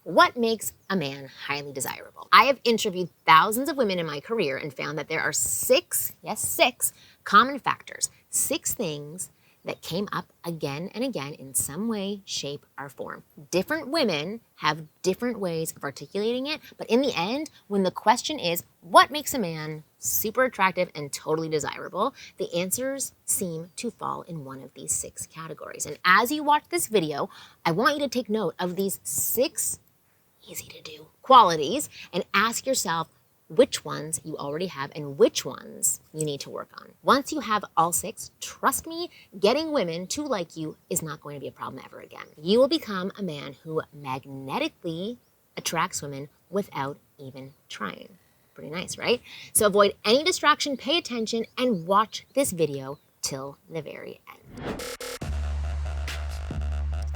What makes a man highly desirable? I have interviewed thousands of women in my career and found that there are six common factors, 6 things that came up again and again in some way, shape, or form. Different women have different ways of articulating it, but in the end, when the question is, what makes a man super attractive and totally desirable, the answers seem to fall in one of these 6 categories. And as you watch this video, I want you to take note of these 6 easy to do qualities and ask yourself which ones you already have and which ones you need to work on. Once you have all 6, trust me, getting women to like you is not going to be a problem ever again. You will become a man who magnetically attracts women without even trying. Pretty nice, right? So avoid any distraction, pay attention, and watch this video till the very end.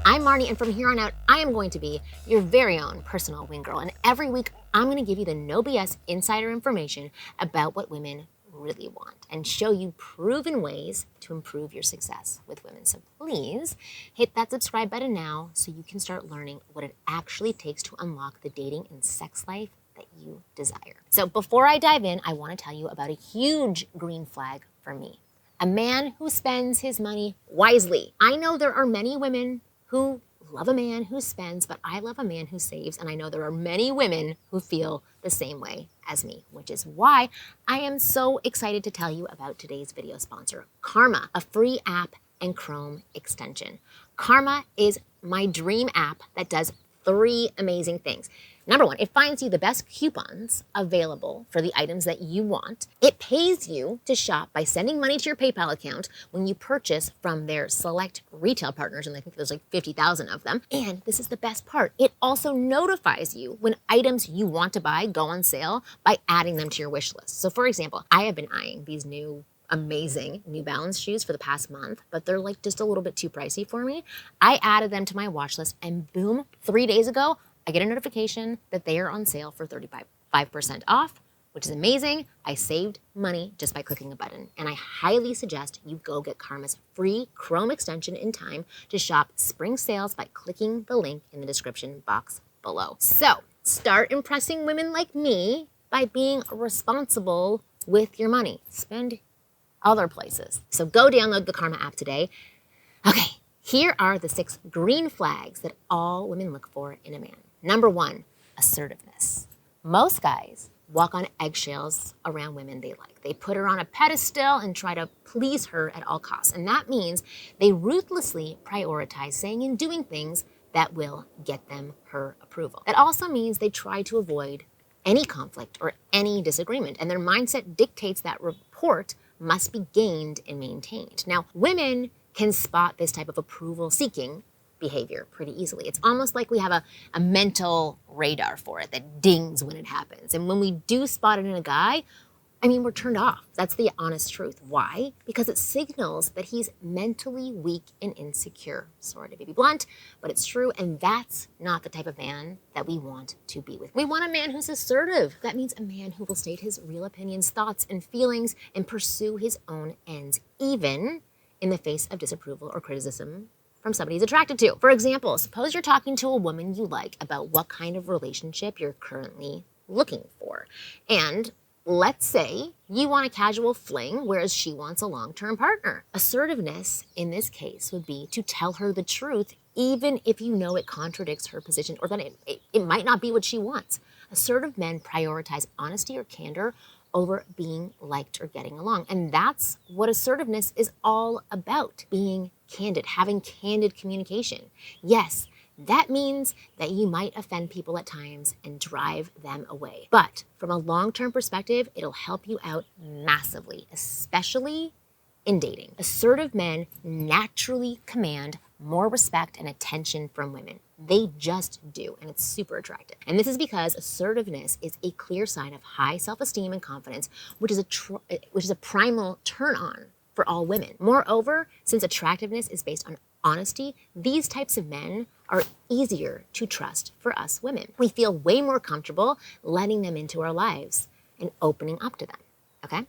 I'm Marni, and from here on out, I am going to be your very own personal wing girl. And every week, I'm going to give you the no BS insider information about what women really want and show you proven ways to improve your success with women. So please hit that subscribe button now so you can start learning what it actually takes to unlock the dating and sex life that you desire. So before I dive in, I want to tell you about a huge green flag for me. A man who spends his money wisely. I know there are many women who love a man who spends, but I love a man who saves, and I know there are many women who feel the same way as me, which is why I am so excited to tell you about today's video sponsor, Karma, a free app and Chrome extension. Karma is my dream app that does 3 amazing things. Number 1, it finds you the best coupons available for the items that you want. It pays you to shop by sending money to your PayPal account when you purchase from their select retail partners, and I think there's like 50,000 of them. And this is the best part. It also notifies you when items you want to buy go on sale by adding them to your wish list. So for example, I have been eyeing these new amazing New Balance shoes for the past month, but they're like just a little bit too pricey for me. I added them to my watch list and boom, 3 days ago, I get a notification that they are on sale for 35% off, which is amazing. I saved money just by clicking a button, and I highly suggest you go get Karma's free Chrome extension in time to shop spring sales by clicking the link in the description box below. So start impressing women like me by being responsible with your money. Spend other places. So go download the Karma app today. Okay, here are the 6 green flags that all women look for in a man. Number 1, assertiveness. Most guys walk on eggshells around women they like. They put her on a pedestal and try to please her at all costs. And that means they ruthlessly prioritize saying and doing things that will get them her approval. That also means they try to avoid any conflict or any disagreement. And their mindset dictates that rapport must be gained and maintained. Now, women can spot this type of approval-seeking behavior pretty easily. It's almost like we have a mental radar for it that dings when it happens. And when we do spot it in a guy, I mean, we're turned off. That's the honest truth. Why? Because it signals that he's mentally weak and insecure. Sorry to be blunt, but it's true. And that's not the type of man that we want to be with. We want a man who's assertive. That means a man who will state his real opinions, thoughts, and feelings and pursue his own ends, even in the face of disapproval or criticism from somebody he's attracted to. For example, suppose you're talking to a woman you like about what kind of relationship you're currently looking for. And let's say you want a casual fling, whereas she wants a long-term partner. Assertiveness in this case would be to tell her the truth, even if you know it contradicts her position or that it might not be what she wants. Assertive men prioritize honesty or candor over being liked or getting along. And that's what assertiveness is all about, being candid, having candid communication. Yes, that means that you might offend people at times and drive them away. But from a long-term perspective, it'll help you out massively, especially in dating. Assertive men naturally command more respect and attention from women. They just do, and it's super attractive. And this is because assertiveness is a clear sign of high self-esteem and confidence, which is a primal turn-on for all women. Moreover, since attractiveness is based on honesty, these types of men are easier to trust for us women. We feel way more comfortable letting them into our lives and opening up to them, okay?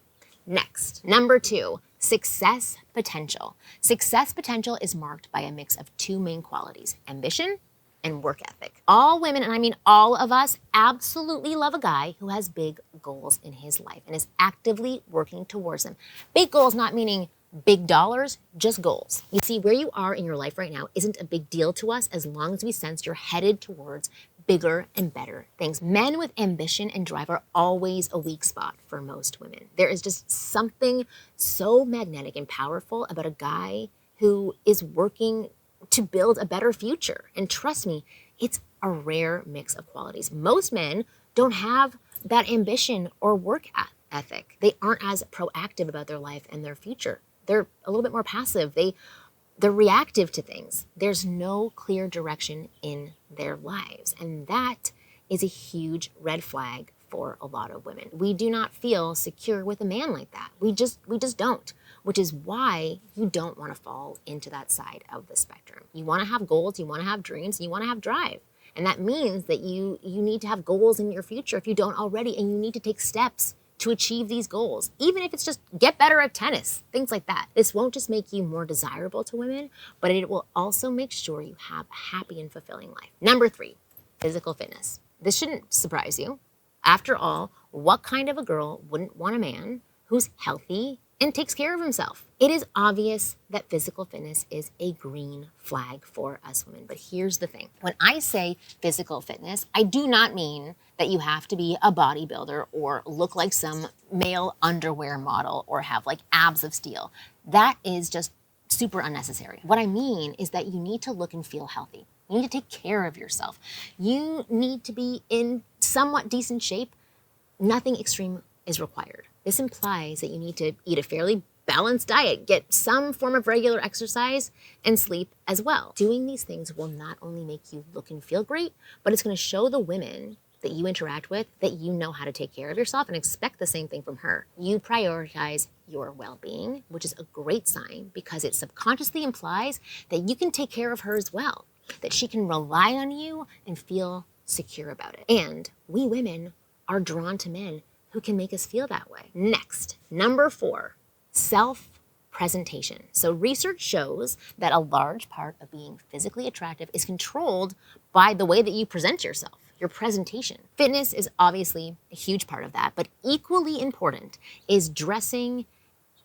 Next, number 2, success potential. Success potential is marked by a mix of 2 main qualities: ambition and work ethic. All women, and I mean all of us, absolutely love a guy who has big goals in his life and is actively working towards them. Big goals not meaning big dollars, just goals. You see, where you are in your life right now isn't a big deal to us as long as we sense you're headed towards bigger and better things. Men with ambition and drive are always a weak spot for most women. There is just something so magnetic and powerful about a guy who is working to build a better future. And trust me, it's a rare mix of qualities. Most men don't have that ambition or work ethic. They aren't as proactive about their life and their future. They're a little bit more passive. They're reactive to things. There's no clear direction in their lives. And that is a huge red flag for a lot of women. We do not feel secure with a man like that. We just don't, which is why you don't want to fall into that side of the spectrum. You want to have goals, you want to have dreams, you want to have drive. And that means that you need to have goals in your future if you don't already, and you need to take steps to achieve these goals, even if it's just get better at tennis, things like that. This won't just make you more desirable to women, but it will also make sure you have a happy and fulfilling life. Number 3, physical fitness. This shouldn't surprise you. After all, what kind of a girl wouldn't want a man who's healthy and takes care of himself? It is obvious that physical fitness is a green flag for us women. But here's the thing. When I say physical fitness, I do not mean that you have to be a bodybuilder or look like some male underwear model or have like abs of steel. That is just super unnecessary. What I mean is that you need to look and feel healthy. You need to take care of yourself. You need to be in somewhat decent shape. Nothing extreme is required. This implies that you need to eat a fairly balanced diet, get some form of regular exercise, and sleep as well. Doing these things will not only make you look and feel great, but it's going to show the women that you interact with that you know how to take care of yourself and expect the same thing from her. You prioritize your well-being, which is a great sign because it subconsciously implies that you can take care of her as well, that she can rely on you and feel secure about it. And we women are drawn to men who can make us feel that way. Next, number 4, self-presentation. So research shows that a large part of being physically attractive is controlled by the way that you present yourself, your presentation. Fitness is obviously a huge part of that, but equally important is dressing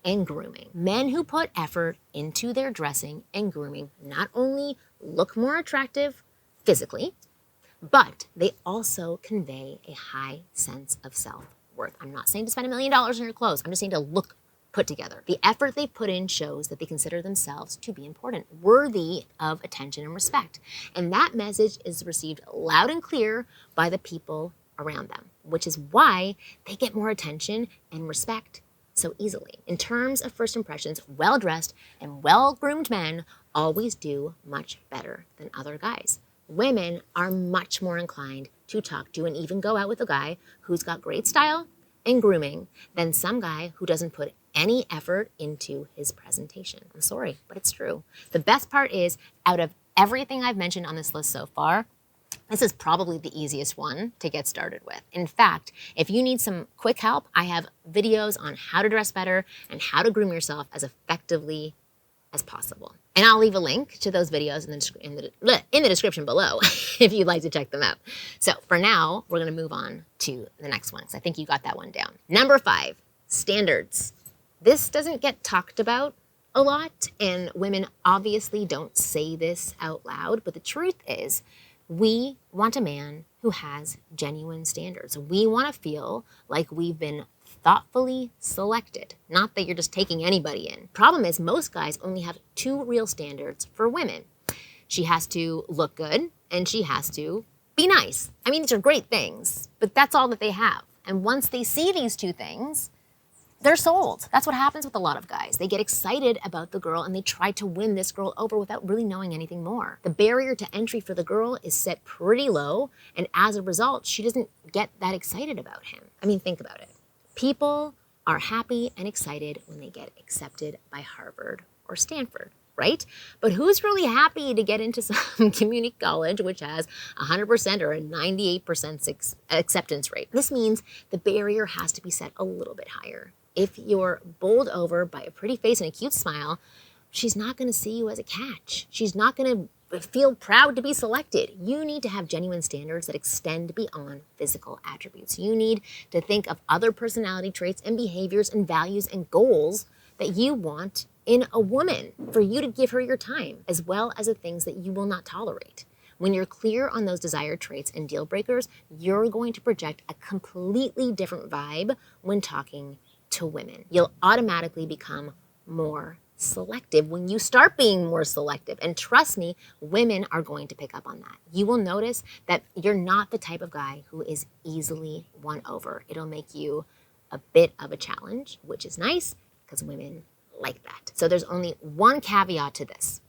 and grooming. Men who put effort into their dressing and grooming not only look more attractive physically, but they also convey a high sense of self-worth. I'm not saying to spend $1 million on your clothes. I'm just saying to look put together. The effort they put in shows that they consider themselves to be important, worthy of attention and respect. And that message is received loud and clear by the people around them, which is why they get more attention and respect so easily. In terms of first impressions, well-dressed and well-groomed men always do much better than other guys. Women are much more inclined to talk to and even go out with a guy who's got great style and grooming than some guy who doesn't put any effort into his presentation. I'm sorry, but it's true. The best part is, out of everything I've mentioned on this list so far, this is probably the easiest one to get started with. In fact, if you need some quick help, I have videos on how to dress better and how to groom yourself as effectively as possible. And I'll leave a link to those videos in the description below if you'd like to check them out. So for now, we're going to move on to the next one because I think you got that one down. Number 5, standards. This doesn't get talked about a lot, and women obviously don't say this out loud, but the truth is we want a man who has genuine standards. We want to feel like we've been thoughtfully selected, not that you're just taking anybody in. Problem is, most guys only have 2 real standards for women. She has to look good and she has to be nice. I mean, these are great things, but that's all that they have. And once they see these 2 things, they're sold. That's what happens with a lot of guys. They get excited about the girl and they try to win this girl over without really knowing anything more. The barrier to entry for the girl is set pretty low, and as a result, she doesn't get that excited about him. I mean, think about it. People are happy and excited when they get accepted by Harvard or Stanford, right? But who's really happy to get into some community college which has 100% or a 98% acceptance rate? This means the barrier has to be set a little bit higher. If you're bowled over by a pretty face and a cute smile, she's not going to see you as a catch. She's not going to feel proud to be selected. You need to have genuine standards that extend beyond physical attributes. You need to think of other personality traits and behaviors and values and goals that you want in a woman for you to give her your time, as well as the things that you will not tolerate. When you're clear on those desired traits and deal breakers, you're going to project a completely different vibe when talking to women. You'll automatically become more selective when you start being more selective. And trust me, women are going to pick up on that. You will notice that you're not the type of guy who is easily won over. It'll make you a bit of a challenge, which is nice because women like that. So there's only one caveat to this.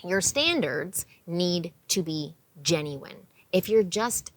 Your standards need to be genuine. If you're just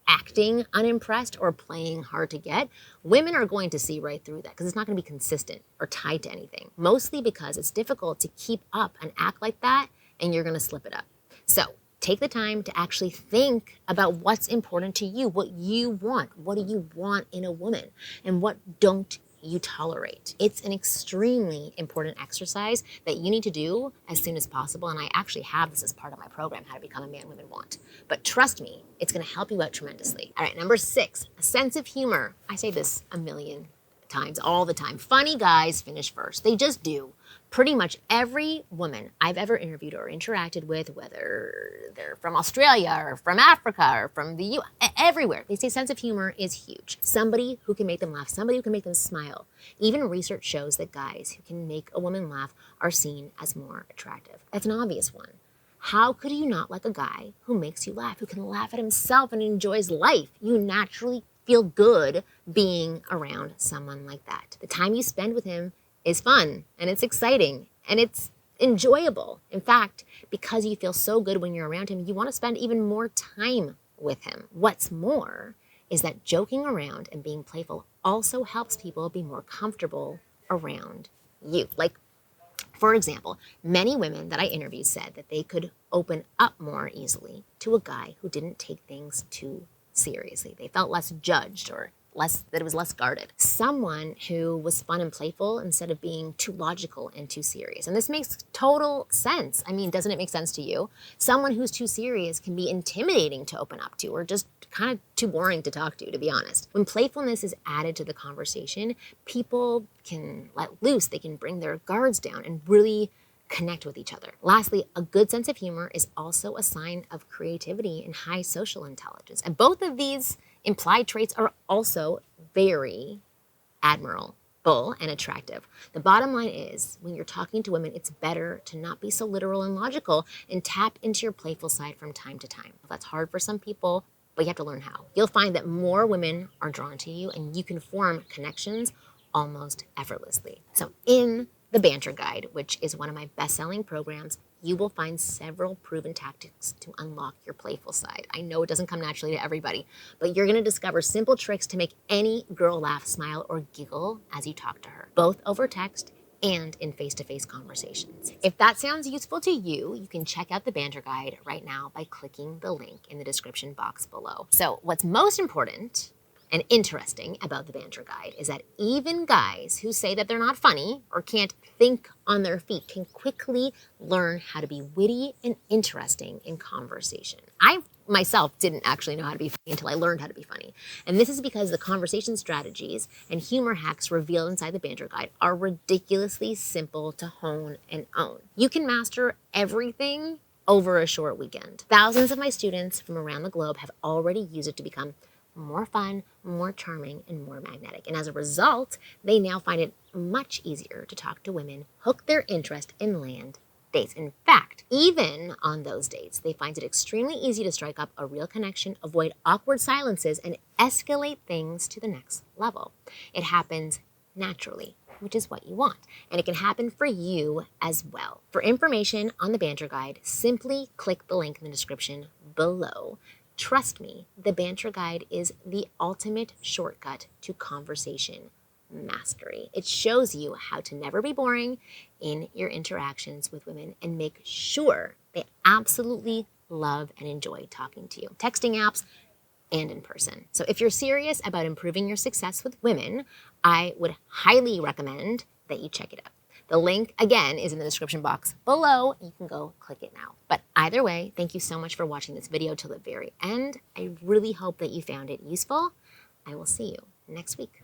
acting unimpressed or playing hard to get, women are going to see right through that because it's not going to be consistent or tied to anything, mostly because it's difficult to keep up and act like that, and you're going to slip it up. So take the time to actually think about what's important to you, what you want. What do you want in a woman, and what don't you tolerate? It's an extremely important exercise that you need to do as soon as possible. And I actually have this as part of my program, How to Become a Man Women Want. But trust me, it's going to help you out tremendously. All right, number 6, a sense of humor. I say this a million times, all the time. Funny guys finish first. They just do. Pretty much every woman I've ever interviewed or interacted with, whether they're from Australia or from Africa or from the U.S., everywhere, they say sense of humor is huge. Somebody who can make them laugh, somebody who can make them smile. Even research shows that guys who can make a woman laugh are seen as more attractive. That's an obvious one. How could you not like a guy who makes you laugh, who can laugh at himself and enjoys life? You naturally feel good being around someone like that. The time you spend with him is fun, and it's exciting, and it's enjoyable. In fact, because you feel so good when you're around him, you want to spend even more time with him. What's more is that joking around and being playful also helps people be more comfortable around you. Like, for example, many women that I interviewed said that they could open up more easily to a guy who didn't take things too seriously. They felt less judged, or that it was less guarded. Someone who was fun and playful instead of being too logical and too serious. And this makes total sense. I mean, doesn't it make sense to you? Someone who's too serious can be intimidating to open up to, or just kind of too boring to talk to be honest. When playfulness is added to the conversation, people can let loose. They can bring their guards down and really connect with each other. Lastly, a good sense of humor is also a sign of creativity and high social intelligence. And both of these implied traits are also very admirable and attractive. The bottom line is, when you're talking to women, it's better to not be so literal and logical and tap into your playful side from time to time. That's hard for some people, but you have to learn how. You'll find that more women are drawn to you, and you can form connections almost effortlessly. So in the Banter Guide, which is one of my best-selling programs, you will find several proven tactics to unlock your playful side. I know it doesn't come naturally to everybody, but you're going to discover simple tricks to make any girl laugh, smile, or giggle as you talk to her, both over text and in face-to-face conversations. If that sounds useful to you, you can check out the Banter Guide right now by clicking the link in the description box below. So what's most important and interesting about the Banter Guide is that even guys who say that they're not funny or can't think on their feet can quickly learn how to be witty and interesting in conversation. I myself didn't actually know how to be funny until I learned how to be funny. And this is because the conversation strategies and humor hacks revealed inside the Banter Guide are ridiculously simple to hone and own. You can master everything over a short weekend. Thousands of my students from around the globe have already used it to become more fun, more charming, and more magnetic. And as a result, they now find it much easier to talk to women, hook their interest, and land dates. In fact, even on those dates, they find it extremely easy to strike up a real connection, avoid awkward silences, and escalate things to the next level. It happens naturally, which is what you want. And it can happen for you as well. For information on the Banter Guide, simply click the link in the description below. Trust me, the Banter Guide is the ultimate shortcut to conversation mastery. It shows you how to never be boring in your interactions with women and make sure they absolutely love and enjoy talking to you. Texting apps and in person. So if you're serious about improving your success with women, I would highly recommend that you check it out. The link, again, is in the description box below. You can go click it now. But either way, thank you so much for watching this video till the very end. I really hope that you found it useful. I will see you next week.